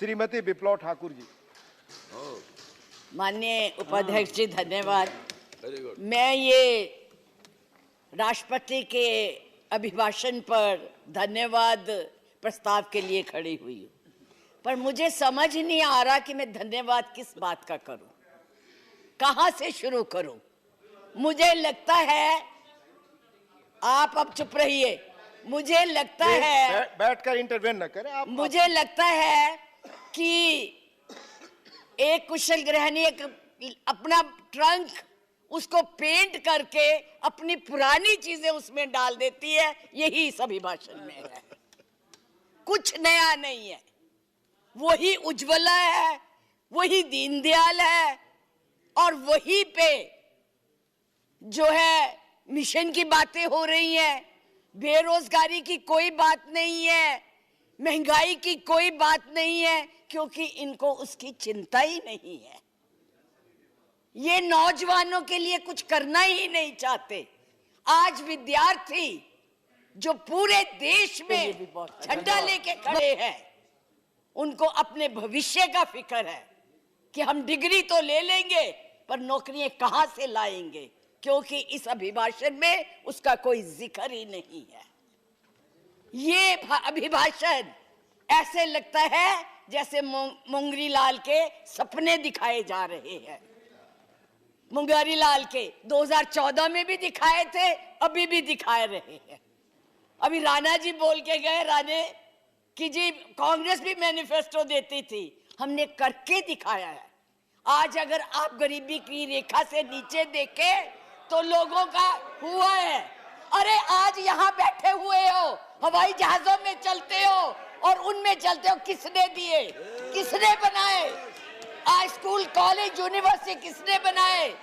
श्रीमती विप्लव ठाकुर जी। माननीय उपाध्यक्ष जी धन्यवाद। मैं ये राष्ट्रपति के अभिभाषण पर धन्यवाद प्रस्ताव के लिए खड़ी हुई हूँ, पर मुझे समझ नहीं आ रहा कि मैं धन्यवाद किस बात का करूं, कहां से शुरू करूं। मुझे लगता है, आप अब चुप रहिए, मुझे लगता है बैठकर इंटरवेन न करें आप। मुझे लगता है कि एक कुशल गृहिणी अपना ट्रंक उसको पेंट करके अपनी पुरानी चीजें उसमें डाल देती है, यही इस अभिभाषण में है। कुछ नया नहीं है, वही उज्ज्वला है, वही दीनदयाल है, और वही पे जो है मिशन की बातें हो रही हैं। बेरोजगारी की कोई बात नहीं है, महंगाई की कोई बात नहीं है, क्योंकि इनको उसकी चिंता ही नहीं है। ये नौजवानों के लिए कुछ करना ही नहीं चाहते। आज विद्यार्थी जो पूरे देश में झंडा लेके खड़े हैं, उनको अपने भविष्य का फिक्र है कि हम डिग्री तो ले लेंगे पर नौकरियां कहां से लाएंगे, क्योंकि इस अभिभाषण में उसका कोई जिक्र ही नहीं है। ये अभिभाषण ऐसे लगता है जैसे मुंगरी लाल के सपने दिखाए जा रहे हैं। मुंगरी लाल के 2014 में भी दिखाए थे, अभी भी दिखाए रहे हैं। अभी राणा जी बोल के गए, राणे कि जी कांग्रेस भी मैनिफेस्टो देती थी, हमने करके दिखाया है। आज अगर आप गरीबी की रेखा से नीचे देखें तो लोगों का हुआ है। अरे आज यहाँ बैठे हुए हो, हवाई जहाजों में चलते हो और उनमें चलते हो, किसने दिए, किसने बनाए? आज स्कूल कॉलेज यूनिवर्सिटी किसने बनाए?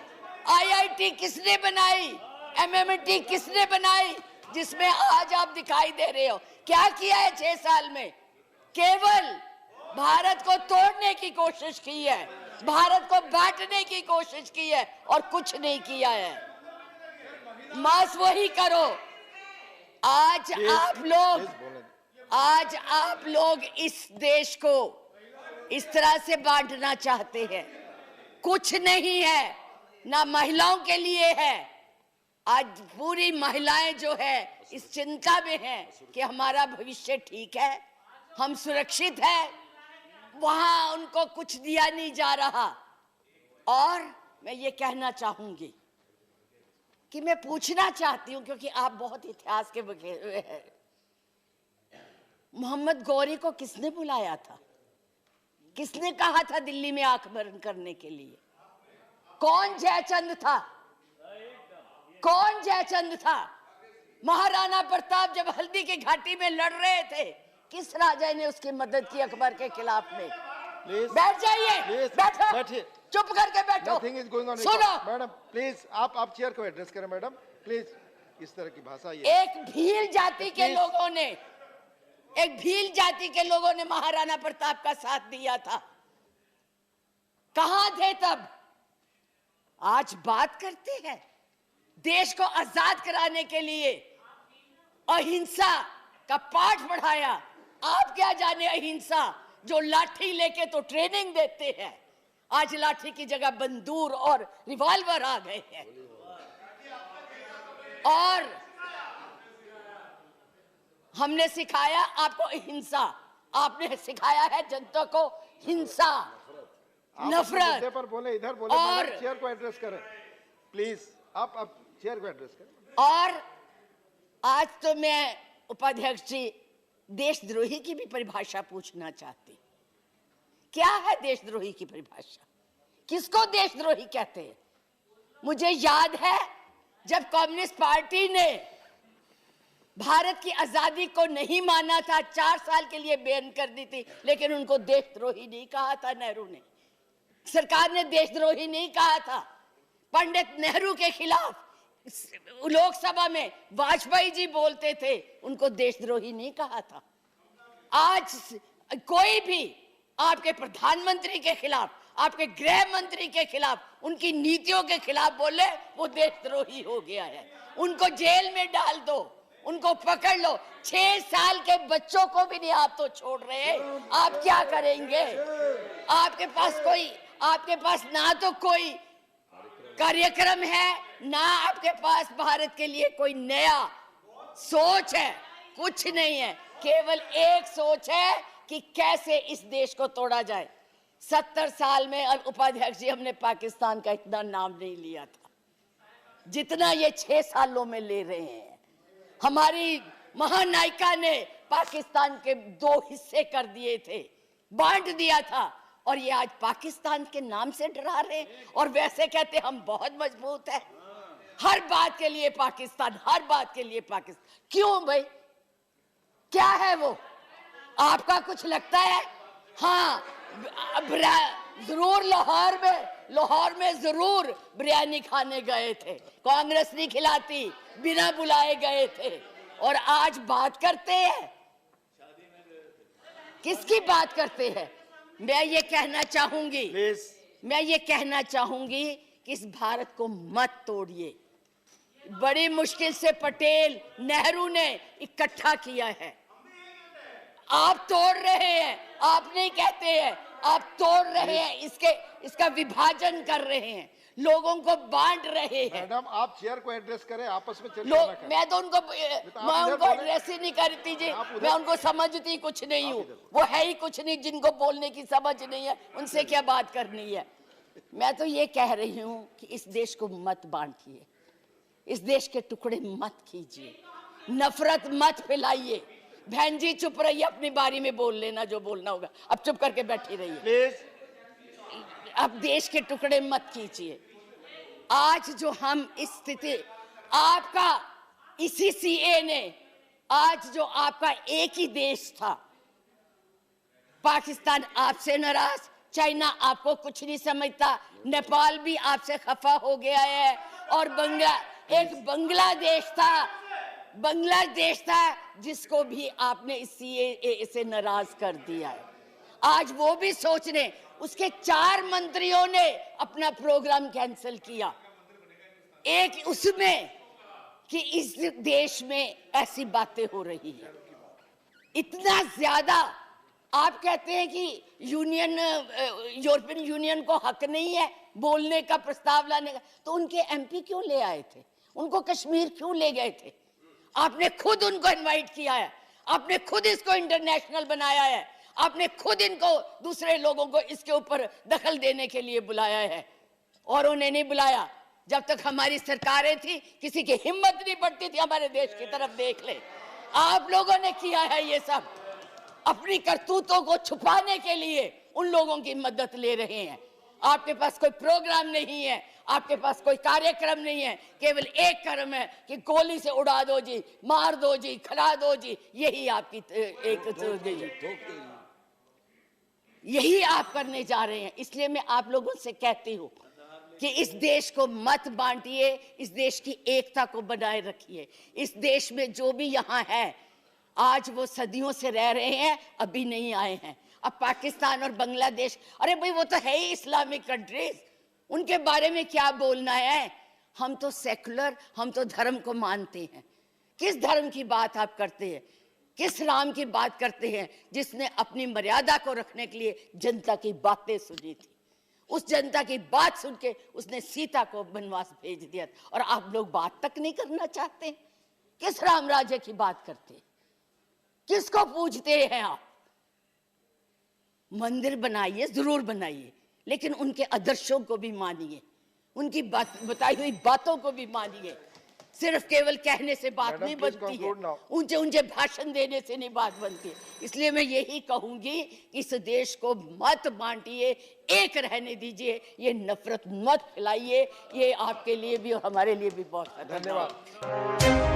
आईआईटी किसने बनाई? एमएमटी किसने बनाई? जिसमें आज आप दिखाई दे रहे हो। क्या किया है 6 साल में? केवल भारत को तोड़ने की कोशिश की है, भारत को बांटने की कोशिश की है और कुछ नहीं किया है। मास वही करो। आज आप लोग इस देश को इस तरह से बांटना चाहते हैं। कुछ नहीं है, ना महिलाओं के लिए है। आज पूरी महिलाएं जो है इस चिंता में है कि हमारा भविष्य ठीक है, हम सुरक्षित है, वहां उनको कुछ दिया नहीं जा रहा। और मैं ये कहना चाहूंगी कि मैं पूछना चाहती हूं, क्योंकि आप बहुत इतिहास के बखे हुए हैं, मोहम्मद गौरी को किसने बुलाया था? किसने कहा था दिल्ली में आंख बंद करने के लिए? कौन जयचंद था? कौन जयचंद था? महाराणा प्रताप जब हल्दी की घाटी में लड़ रहे थे, किस राजा ने उसकी मदद की अकबर के खिलाफ में? बैठ जाइए, बैठो, चुप करके बैठो। सुनो मैडम, प्लीज आप चेयर को एड्रेस करें। मैडम प्लीज, इस तरह की भाषा ये। एक भील जाति के लोगों ने महाराणा प्रताप का साथ दिया था। कहां थे तब? आज बात करते हैं देश को आजाद कराने के लिए अहिंसा का पाठ पढ़ाया। आप क्या जाने अहिंसा, जो लाठी लेके तो ट्रेनिंग देते हैं, आज लाठी की जगह बंदूक और रिवॉल्वर आ गए हैं। और हमने सिखाया आपको अहिंसा, आपने सिखाया है जनता को हिंसा, नफरत। पर बोले, इधर बोले, और चेयर को एड्रेस करें प्लीज। आप चेयर को एड्रेस करें। और आज तो मैं उपाध्यक्ष जी देशद्रोही की भी परिभाषा पूछना चाहती। क्या है देशद्रोही की परिभाषा? किसको देशद्रोही कहते हैं? मुझे याद है जब कम्युनिस्ट पार्टी ने भारत की आजादी को नहीं माना था, 4 साल के लिए बैन कर दी थी, लेकिन उनको देशद्रोही नहीं कहा था। नेहरू ने, सरकार ने देशद्रोही नहीं कहा था। पंडित नेहरू के खिलाफ लोकसभा में वाजपेयी जी बोलते थे, उनको देशद्रोही नहीं कहा था। आज कोई भी आपके प्रधानमंत्री के खिलाफ, आपके गृह मंत्री के खिलाफ, उनकी नीतियों के खिलाफ बोले, वो देशद्रोही हो गया है। उनको जेल में डाल दो, उनको पकड़ लो। 6 साल के बच्चों को भी नहीं आप तो छोड़ रहे, आप क्या करेंगे? आपके पास ना तो कोई कार्यक्रम है, ना आपके पास भारत के लिए कोई नया सोच है, कुछ नहीं है। केवल एक सोच है कि कैसे इस देश को तोड़ा जाए। 70 साल में उपाध्यक्ष जी हमने पाकिस्तान का इतना नाम नहीं लिया था जितना ये 6 सालों में ले रहे हैं। हमारी महानायिका ने पाकिस्तान के 2 हिस्से कर दिए थे, बांट दिया था, और ये आज पाकिस्तान के नाम से डरा रहे हैं और वैसे कहते हम बहुत मजबूत है। हर बात के लिए पाकिस्तान, हर बात के लिए पाकिस्तान। क्यों भाई, क्या है वो? आपका कुछ लगता है? हाँ, जरूर लाहौर में जरूर बिरयानी खाने गए थे, कांग्रेस नहीं खिलाती, बिना बुलाए गए थे, और आज बात करते हैं। किसकी बात करते हैं? मैं ये कहना चाहूंगी कि इस भारत को मत तोड़िए। बड़ी मुश्किल से पटेल, नेहरू ने इकट्ठा किया है, आप तोड़ रहे हैं। आप नहीं कहते हैं, आप तोड़ रहे हैं, इसका विभाजन कर रहे हैं, लोगों को बांट रहे हैं। मैडम, आप चेयर को एड्रेस करें, आपस में चर्चा ना करें। मैं उनको एड्रेस ही नहीं करती जी, मैं उनको समझती कुछ नहीं हूँ, वो है ही कुछ नहीं, जिनको बोलने की समझ नहीं है उनसे क्या बात करनी है। मैं तो ये कह रही हूँ कि इस देश को मत बांटिए, इस देश के टुकड़े मत कीजिए, नफरत मत फैलाइए। बहन जी चुप रहिए, अपनी बारी में बोल लेना जो बोलना होगा, अब चुप करके बैठी रहिए प्लीज। अब देश के टुकड़े मत कीजिए। आज जो हम इस स्थिति, आपका इसी सीए ने, आज जो आपका एक ही देश था, पाकिस्तान आपसे नाराज, चाइना आपको कुछ नहीं समझता, नेपाल भी आपसे खफा हो गया है, और बांग्लादेश था जिसको भी आपने इस सीएए से नाराज कर दिया है। आज वो भी सोच रहे, उसके 4 मंत्रियों ने अपना प्रोग्राम कैंसिल किया, एक उसमें कि इस देश में ऐसी बातें हो रही है। इतना ज्यादा आप कहते हैं कि यूरोपियन यूनियन को हक नहीं है बोलने का, प्रस्ताव लाने का, तो उनके एमपी क्यों ले आए थे? उनको कश्मीर क्यों ले गए थे? आपने खुद उनको इनवाइट किया है, आपने खुद इसको इंटरनेशनल बनाया है, आपने खुद इनको, दूसरे लोगों को इसके ऊपर दखल देने के लिए बुलाया है, और उन्हें नहीं बुलाया। जब तक हमारी सरकारें थी किसी की हिम्मत नहीं पड़ती थी हमारे देश की तरफ देख ले। आप लोगों ने किया है ये सब, अपनी करतूतों को छुपाने के लिए उन लोगों की मदद ले रहे हैं। आपके पास कोई प्रोग्राम नहीं है, आपके पास कोई कार्यक्रम नहीं है, केवल एक कर्म है कि गोली से उड़ा दो जी, मार दो जी, खिला दो जी, यही आपकी यही आप करने जा रहे हैं। इसलिए मैं आप लोगों से कहती हूँ कि इस देश को मत बांटिए, इस देश की एकता को बनाए रखिए। इस देश में जो भी यहाँ है, आज वो सदियों से रह रहे हैं, अभी नहीं आए हैं। अब पाकिस्तान और बांग्लादेश, अरे भाई वो तो है ही इस्लामिक कंट्रीज, उनके बारे में क्या बोलना है? हम तो सेकुलर, हम तो धर्म को मानते हैं। किस धर्म की बात आप करते हैं? किस राम की बात करते हैं जिसने अपनी मर्यादा को रखने के लिए जनता की बातें सुनी थी? उस जनता की बात सुन के उसने सीता को वनवास भेज दिया, और आप लोग बात तक नहीं करना चाहते। किस राम राज्य की बात करते हैं? किसको पूजते हैं आप? मंदिर बनाइए, जरूर बनाइए, लेकिन उनके आदर्शों को भी मानिए, उनकी बताई हुई बातों को भी मानिए। सिर्फ केवल कहने से बात नहीं बनती है, ऊंचे ऊंचे भाषण देने से नहीं बात बनती है। इसलिए मैं यही कहूंगी कि इस देश को मत बांटिए, एक रहने दीजिए, ये नफरत मत फैलाइए। ये आपके लिए भी और हमारे लिए भी बहुत धन्यवाद।